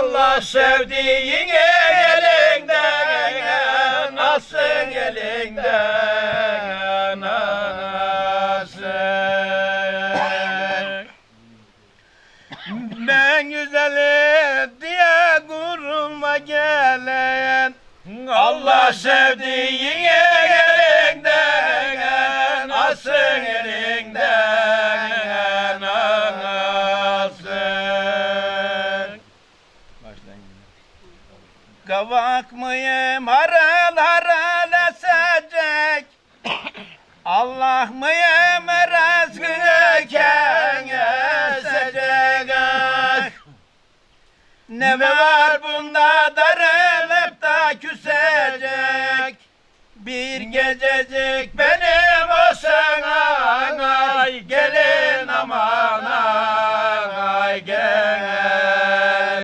Allah sevdiğine elinden alsın elinden alsın. Ben güzeli diye gururuma gelen Allah sevdiğine elinden alsın elinden alsın. Kavak mıyım harıl harıl esecek, Allah mıyım rızkını kesecek. Ne var bunda darılıp da küsecek, bir gececik benim olsun ay gelin aman ay gel.